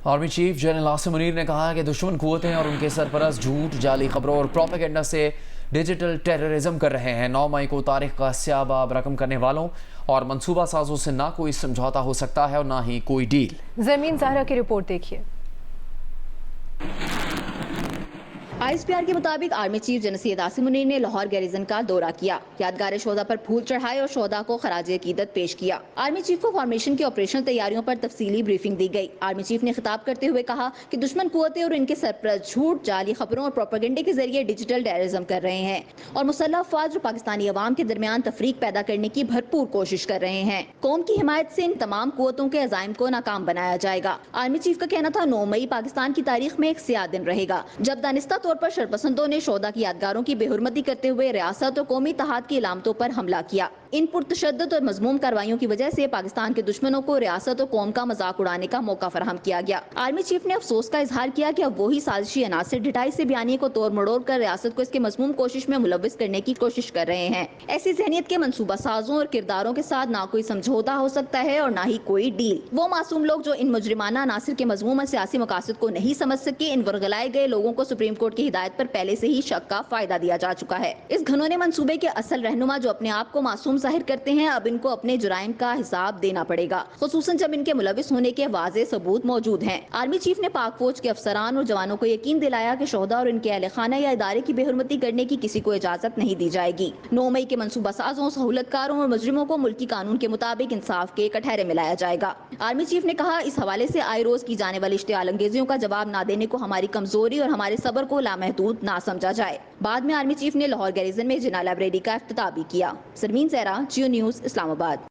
Army chief general Asim Munir نے کہا کہ دشمن قوتیں اور ان کے سرپرست جھوٹ، جعلی خبروں اور پروپیگنڈا سے ڈیجیٹل ٹیررزم کر رہے ہیں۔ 9 مئی کو تاریخ کا سیاہ باب رقم کرنے والوں اور منصوبہ سازوں سے نہ کوئی سمجھوتا ہو سکتا ہے اور نہ ہی کوئی ڈیل۔ زمین زہرا کی رپورٹ دیکھیے۔ ISPR کے مطابق army chief general Syed Asim Munir نے لاہور گیریزن کا دورہ کیا، یادگار شہداء پر پھول چڑھائے اور شہداء کو خراج عقیدت پیش کیا۔ آرمی چیف کو فارمیشن کی آپریشنل تیاریوں پر تفصیلی بریفنگ دی گئی۔ آرمی چیف نے خطاب کرتے ہوئے کہا کہ دشمن قوتیں اور ان کے سرپرست جھوٹ، جعلی خبروں اور پروپیگنڈے کے ذریعے ڈیجیٹل ٹیررزم کر رہے ہیں اور مسلح افواج اور پاکستانی عوام کے درمیان تفریق پیدا کرنے کی بھرپور کوشش کر رہے ہیں۔ قوم کی حمایت سے ان تمام قوتوں کے عزائم کو ناکام بنایا جائے گا۔ آرمی چیف کا کہنا تھا 9 مئی پاکستان کی تاریخ میں ایک سیاہ دن رہے گا جب دانستہ طور پر شرپسندوں نے شہداء کی یادگاروں کی بے حرمتی کرتے ہوئے ریاست اور قومی اتحاد کی علامتوں پر حملہ کیا۔ ان پرتشدد اور مذموم کارروائیوں کی وجہ سے پاکستان کے دشمنوں کو ریاست اور قوم کا مذاق اڑانے کا موقع فراہم کیا گیا۔ آرمی چیف نے افسوس کا اظہار کیا کہ اب وہی سازشی عناصر ڈٹائی سے بیانیے کو توڑ مڑوڑ کر ریاست کو اس کے مذموم کوشش میں ملوث کرنے کی کوشش کر رہے ہیں۔ ایسی ذہنیت کے منصوبہ سازوں اور کرداروں کے ساتھ نہ کوئی سمجھوتا ہو سکتا ہے اور نہ ہی کوئی ڈیل۔ وہ معصوم لوگ جو ان مجرمانہ عناصر کے مذموم اور سیاسی مقاصد کو نہیں سمجھ سکے، ان ورگلائے گئے لوگوں کو سپریم کورٹ کی ہدایت پر پہلے سے ہی شک کا فائدہ دیا جا چکا ہے۔ اس گھنونے منصوبے کے اصل رہنما جو اپنے آپ کو معصوم ظاہر کرتے ہیں، اب ان کو اپنے جرائم کا حساب دینا پڑے گا، خصوصاً جب ان کے ملوث ہونے کے واضح ثبوت موجود ہیں۔ آرمی چیف نے پاک فوج کے افسران اور جوانوں کو یقین دلایا کہ شہداء اور ان کے اہل خانہ یا ادارے کی بے حرمتی کرنے کی کسی کو اجازت نہیں دی جائے گی۔ 9 مئی کے منصوبہ سازوں، سہولت کاروں اور مجرموں کو ملکی قانون کے مطابق انصاف کے کٹہرے میں لایا جائے گا۔ آرمی چیف نے کہا اس حوالے سے آئے روز کی جانے والی اشتعال انگیزیوں کا جواب نہ دینے کو ہماری کمزوری اور ہمارے صبر کو لامحدود نہ سمجھا جائے۔ بعد میں آرمی چیف نے لاہور گیریزن میں جناح لائبریری کا افتتاح بھی کیا۔ سرمین زہرا، جیو نیوز، اسلام آباد۔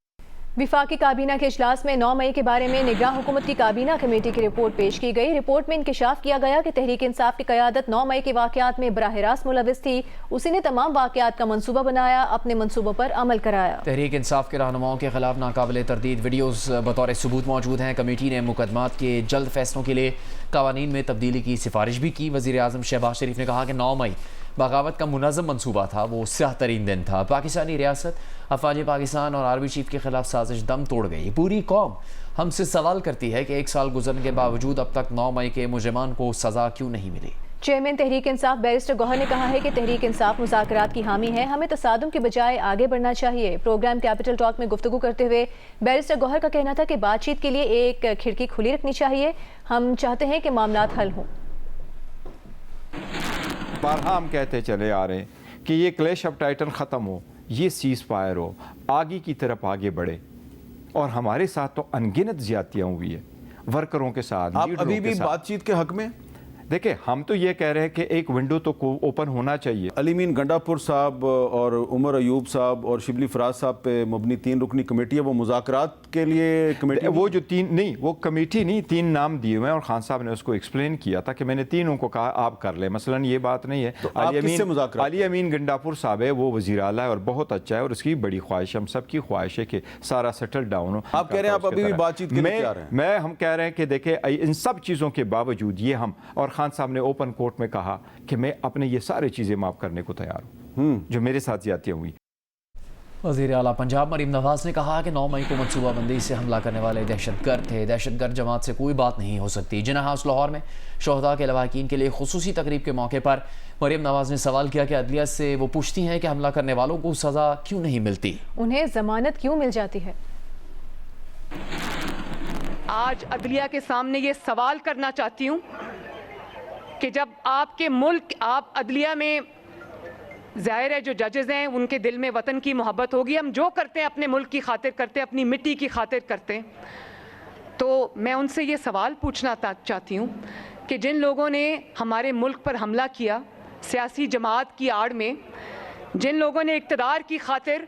وفاقی کابینہ کے اجلاس میں 9 مئی کے بارے میں نگراں حکومت کی کابینہ کمیٹی کی رپورٹ پیش کی گئی۔ رپورٹ میں انکشاف کیا گیا کہ تحریک انصاف کی قیادت 9 مئی کے واقعات میں براہ راست ملوث تھی۔ اسی نے تمام واقعات کا منصوبہ بنایا، اپنے منصوبوں پر عمل کرایا۔ تحریک انصاف کے رہنماؤں کے خلاف ناقابل تردید ویڈیوز بطور ثبوت موجود ہیں۔ کمیٹی نے مقدمات کے جلد فیصلوں کے لیے قوانین میں تبدیلی کی سفارش بھی کی۔ وزیر اعظم شہباز شریف نے کہا کہ 9 مئی بغاوت کا منظم منصوبہ تھا، وہ سیاہ ترین دن تھا۔ پاکستانی ریاست، افواج پاکستان اور آرمی چیف کے خلاف سازش دم توڑ گئی۔ پوری قوم ہم سے سوال کرتی ہے کہ 1 سال گزرنے کے باوجود اب تک 9 مئی کے مجرمان کو سزا کیوں نہیں ملی۔ چیئرمین تحریک انصاف بیرسٹر گوہر نے کہا ہے کہ تحریک انصاف مذاکرات کی حامی ہے، ہمیں تصادم کے بجائے آگے بڑھنا چاہیے۔ پروگرام کیپٹل ٹاک میں گفتگو کرتے ہوئے بیرسٹر گوہر کا کہنا تھا کہ بات چیت کے لیے ایک کھڑکی کھلی رکھنی چاہیے، ہم چاہتے ہیں کہ معاملات حل ہوں۔ بارہا ہم کہتے چلے آ رہے ہیں کہ یہ کلیش آف ٹائٹن ختم ہو، یہ سیز فائر ہو، آگے کی طرف آگے بڑھے، اور ہمارے ساتھ تو انگنت زیادتیاں ہوئی ہے، ورکروں کے ساتھ۔ آپ ابھی بھی بات چیت کے حق میں؟ دیکھیں، ہم تو یہ کہہ رہے ہیں کہ ایک ونڈو تو اوپن ہونا چاہیے۔ علی امین گنڈاپور صاحب اور عمر ایوب صاحب اور شبلی فراز صاحب پہ مبنی 3 رکنی کمیٹی ہے، وہ مذاکرات کے لیے کمیٹی؟ وہ جو 3 نہیں، وہ کمیٹی نہیں، 3 نام دیے ہوئے ہیں، اور خان صاحب نے اس کو ایکسپلین کیا تھا کہ میں نے تینوں کو کہا آپ کر لیں۔ مثلا یہ بات نہیں ہے، علی امین گنڈاپور صاحب ہے، وہ وزیر اعلیٰ ہے اور بہت اچھا ہے، اور اس کی بڑی خواہش، ہم سب کی خواہش ہے کہ سارا سیٹل ڈاؤن ہو۔ آپ کہہ رہے ہیں آپ ابھی بھی بات چیت کے لیے تیار ہیں؟ ہم کہہ رہے ہیں کہ دیکھیں ان سب چیزوں کے باوجود یہ ہم، اور خان صاحب نے اوپن کورٹ میں کہا کہ میں اپنے یہ سارے چیزیں معاف کرنے کو تیار ہوں جو میرے ساتھ زیادتیاں ہوئی۔ وزیر اعلیٰ پنجاب مریم نواز نے کہا کہ 9 مئی کو منصوبہ بندی سے حملہ کرنے والے دہشت گرد تھے، دہشت گرد جماعت سے کوئی بات نہیں ہو سکتی۔ جناح ہاؤس لاہور میں شہداء کے لواحقین کے لیے خصوصی تقریب کے موقع پر مریم نواز نے سوال کیا کہ عدلیہ سے وہ پوچھتی ہیں کہ حملہ کرنے والوں کو سزا کیوں نہیں ملتی، انہیں ضمانت کیوں مل جاتی ہے۔ آج عدلیہ کے سامنے یہ سوال کرنا چاہتی ہوں کہ جب آپ کے ملک، آپ عدلیہ میں، ظاہر ہے جو ججز ہیں ان کے دل میں وطن کی محبت ہوگی، ہم جو کرتے ہیں اپنے ملک کی خاطر کرتے ہیں، اپنی مٹی کی خاطر کرتے ہیں، تو میں ان سے یہ سوال پوچھنا چاہتی ہوں کہ جن لوگوں نے ہمارے ملک پر حملہ کیا سیاسی جماعت کی آڑ میں، جن لوگوں نے اقتدار کی خاطر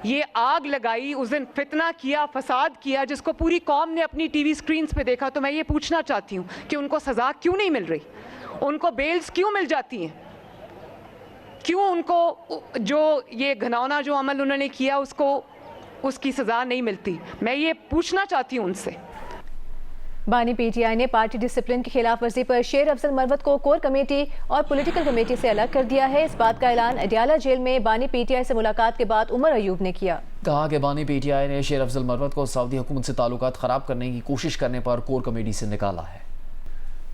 یہ آگ لگائی، اس دن فتنہ کیا، فساد کیا، جس کو پوری قوم نے اپنی ٹی وی سکرینز پہ دیکھا، تو میں یہ پوچھنا چاہتی ہوں کہ ان کو سزا کیوں نہیں مل رہی، ان کو بیلز کیوں مل جاتی ہیں، کیوں ان کو جو یہ گھناؤنا جو عمل انہوں نے کیا اس کی سزا نہیں ملتی۔ میں یہ پوچھنا چاہتی ہوں ان سے۔ بانی پی ٹی آئی نے پارٹی ڈسپلن کی خلاف ورزی پر شیر افضل مروت کو کور کمیٹی اور پولیٹیکل کمیٹی سے الگ کر دیا ہے۔ اس بات کا اعلان اڈیالہ جیل میں بانی پی ٹی آئی سے ملاقات کے بعد عمر ایوب نے کیا۔ کہا کہ بانی پی ٹی آئی نے شیر افضل مروت کو سعودی حکومت سے تعلقات خراب کرنے کی کوشش کرنے پر کور کمیٹی سے نکالا ہے۔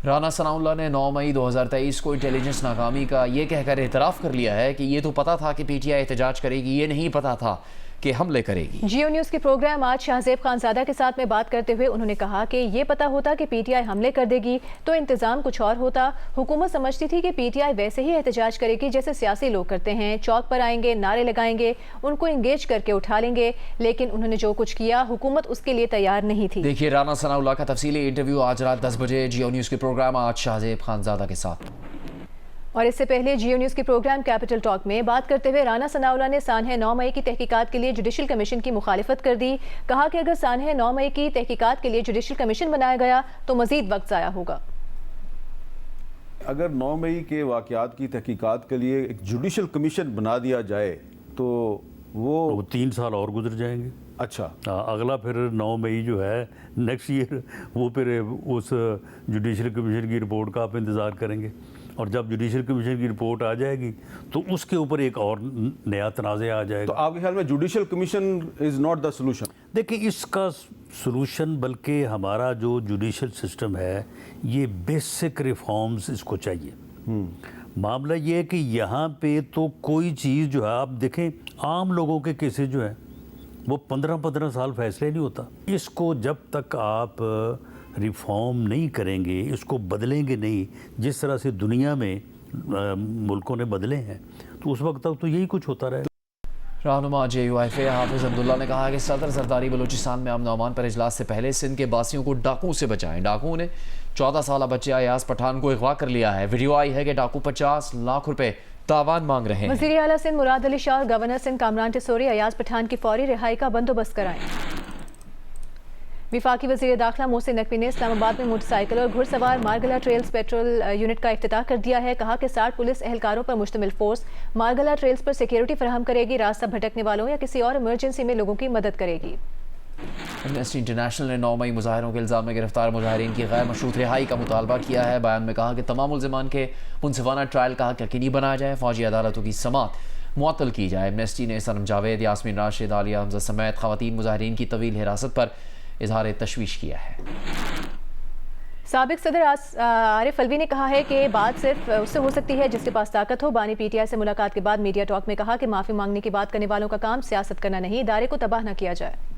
رانا ثناء اللہ نے 9 مئی 2023 کو انٹیلیجنس ناکامی کا یہ کہہ کر اعتراف کر لیا ہے کہ یہ تو پتا تھا کہ پی ٹی آئی احتجاج کرے گی، یہ نہیں پتا تھا کہ حملے کرے گی۔ جیو نیوز کے پروگرام آج شاہزیب خانزادہ کے ساتھ میں بات کرتے ہوئے انہوں نے کہا کہ یہ پتا ہوتا کہ پی ٹی آئی حملے کر دے گی تو انتظام کچھ اور ہوتا۔ حکومت سمجھتی تھی کہ پی ٹی آئی ویسے ہی احتجاج کرے گی جیسے سیاسی لوگ کرتے ہیں، چوک پر آئیں گے، نعرے لگائیں گے، ان کو انگیج کر کے اٹھا لیں گے، لیکن انہوں نے جو کچھ کیا حکومت اس کے لیے تیار نہیں تھی۔ دیکھیے رانا ثناء اللہ کا تفصیلی انٹرویو آج رات 10 بجے جیو نیوز کے پروگرام آج شاہزیب خانزادہ کے ساتھ۔ اور اس سے پہلے جیو نیوز کے پروگرام کیپٹل ٹاک میں بات کرتے ہوئے رانا ثناء اللہ نے سانحہ 9 مئی کی تحقیقات کے لیے جوڈیشل کمیشن کی مخالفت کر دی۔ کہا کہ اگر سانحہ 9 مئی کی تحقیقات کے لیے جوڈیشل کمیشن بنایا گیا تو مزید وقت ضائع ہوگا۔ اگر 9 مئی کے واقعات کی تحقیقات کے لیے ایک جوڈیشل کمیشن بنا دیا جائے تو وہ 3 سال اور گزر جائیں گے۔ اچھا، اگلا پھر 9 مئی جو ہے نیکسٹ ایئر، وہ پھر اس جوڈیشل کمیشن کی رپورٹ کا آپ انتظار کریں گے، اور جب جوڈیشل کمیشن کی رپورٹ آ جائے گی تو اس کے اوپر ایک اور نیا تنازع آ جائے تو گا۔ آپ کے خیال میں judicial commission is not the solution? دیکھیں اس کا سولوشن، بلکہ ہمارا جو جوڈیشل سسٹم ہے یہ بیسک ریفارمز اس کو چاہیے۔ معاملہ یہ ہے کہ یہاں پہ تو کوئی چیز جو ہے آپ دیکھیں عام لوگوں کے کیسز جو ہیں وہ 15 سال فیصلے نہیں ہوتا۔ اس کو جب تک آپ ریفارم نہیں کریں گے، اس کو بدلیں گے نہیں جس طرح سے دنیا میں ملکوں نے بدلے ہیں، تو اس وقت تک تو یہی کچھ ہوتا رہے گا۔ رہنما جے یو ایف اے حافظ عبداللہ نے کہا کہ صدر زرداری بلوچستان میں امن و امان پر اجلاس سے پہلے سندھ کے باسیوں کو ڈاکوؤں سے بچائیں۔ ڈاکوؤں نے 14 سالہ بچے ایاز پٹھان کو اغوا کر لیا ہے۔ ویڈیو آئی ہے کہ ڈاکو 50 لاکھ روپے تاوان مانگ رہے ہیں۔ وزیر اعلیٰ سندھ مراد علی شاہ اور گورنر سندھ کامران ٹسوری ایاز پٹھان کی فوری رہائی کا بندوبست کرائیں۔ وفاقی وزیر داخلہ محسن نقوی نے اسلام آباد میں موٹر سائیکل اور گھڑ سوار مارگلہ ٹریلز پیٹرول یونٹ کا افتتاح کر دیا ہے۔ کہا کہ 60 پولیس اہلکاروں پر مشتمل فورس مارگلہ ٹریلز پر سیکیورٹی فراہم کرے گی، راستہ بھٹکنے والوں یا کسی اور ایمرجنسی میں لوگوں کی مدد کرے گی۔ ایمنسٹی انٹرنیشنل نے 9 مئی مظاہروں کے الزام میں گرفتار مظاہرین کی غیر مشروط رہائی کا مطالبہ کیا ہے۔ بیان میں کہا کہ تمام ملزمان کے منصفانہ ٹرائل کا حق یقینی بنایا جائے، فوجی عدالتوں کی سماعت معطل کی جائے۔ ایمنسٹی نے سنم جاوید، یاسمین راشد، عالیہ حمزہ سمیت خواتین مظاہرین کی طویل حراست پر اظہار تشویش کیا ہے۔ سابق صدر عارف الوی نے کہا ہے کہ بات صرف اس سے ہو سکتی ہے جس کے پاس طاقت ہو۔ بانی پی ٹی آئی سے ملاقات کے بعد میڈیا ٹاک میں کہا کہ معافی مانگنے کی بات کرنے والوں کا کام سیاست کرنا نہیں، ادارے کو تباہ نہ کیا جائے۔